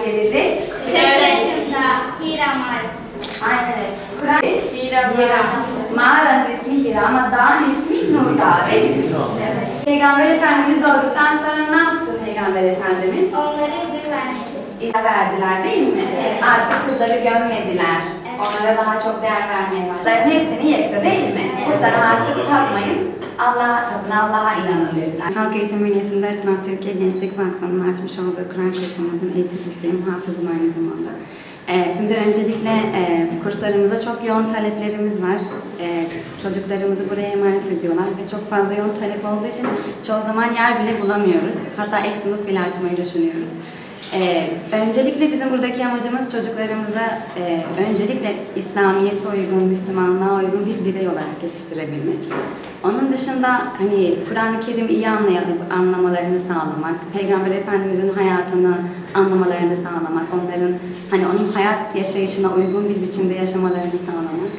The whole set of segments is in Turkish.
verildi? 40 yaşında Hira mağarası. Aynen. Kur'an Hira. Mağaranın ismi Hira ama dağın ismi Nur Dağı değil mi? Evet. Peygamber Efendimiz doğduktan sonra ne yaptı Peygamber Efendimiz? Onlara izin verdi. İzin verdiler değil mi? Evet. Artık kızları gömmediler. Evet. Onlara daha çok değer vermeye başladılar. Hepsini yıktı değil mi? Evet. Putlara artık tapmayın. Allah'a tapın, Allah'a inanın dediler. Halk Eğitim Bünyesi'nde açılan Türkiye Gençlik Vakfı'nın açmış olduğu Kur'an kursumuzun eğiticisiyim, hafızım aynı zamanda. Şimdi öncelikle kurslarımıza çok yoğun taleplerimiz var. Çocuklarımızı buraya emanet ediyorlar ve çok fazla yoğun talep olduğu için çoğu zaman yer bile bulamıyoruz. Hatta ek sınıf bile açmayı düşünüyoruz. Öncelikle bizim buradaki amacımız çocuklarımıza öncelikle İslamiyet'e uygun, Müslümanlığa uygun bir birey olarak yetiştirebilmek. Onun dışında hani Kur'an-ı Kerim'i iyi anlamalarını sağlamak, Peygamber Efendimiz'in hayatını anlamalarını sağlamak, onların hani onun hayat yaşayışına uygun bir biçimde yaşamalarını sağlamak.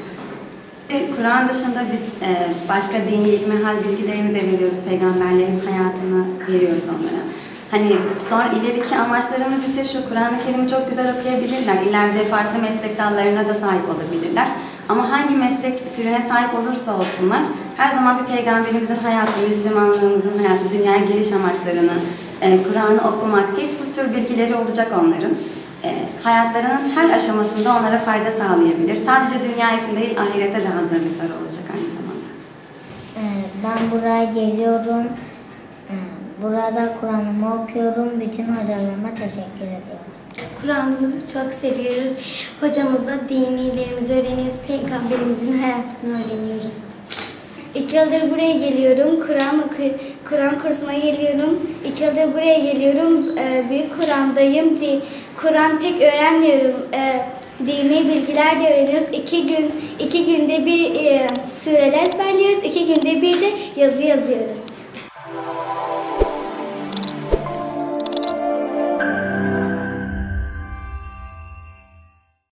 Kur'an dışında biz başka dini ilmihal bilgilerini de veriyoruz, peygamberlerin hayatını veriyoruz onlara. Hani sonra ileriki amaçlarımız ise şu, Kur'an-ı Kerim'i çok güzel okuyabilirler, ileride farklı meslek dallarına da sahip olabilirler. Ama hangi meslek türüne sahip olursa olsunlar, her zaman bir peygamberimizin hayatı, Müslümanlığımızın hayatı, dünyaya geliş amaçlarını, Kur'an'ı okumak, hep bu tür bilgileri olacak onların. Hayatlarının her aşamasında onlara fayda sağlayabilir. Sadece dünya için değil, ahirete de hazırlıkları olacak aynı zamanda. Ben buraya geliyorum. Burada Kur'an'ımı okuyorum. Bütün hocalarıma teşekkür ediyorum. Kur'an'ımızı çok seviyoruz. Hocamızla dinilerimizi öğreniyoruz. Peygamberimizin hayatını öğreniyoruz. 2 yıldır buraya geliyorum. Kur'an kursuna geliyorum. 2 yıldır buraya geliyorum. Büyük Kur'an'dayım. Kur'an tek öğrenmiyorum. Dini bilgiler de öğreniyoruz. 2 günde bir sureler ezberliyoruz. 2 günde bir de yazı yazıyoruz.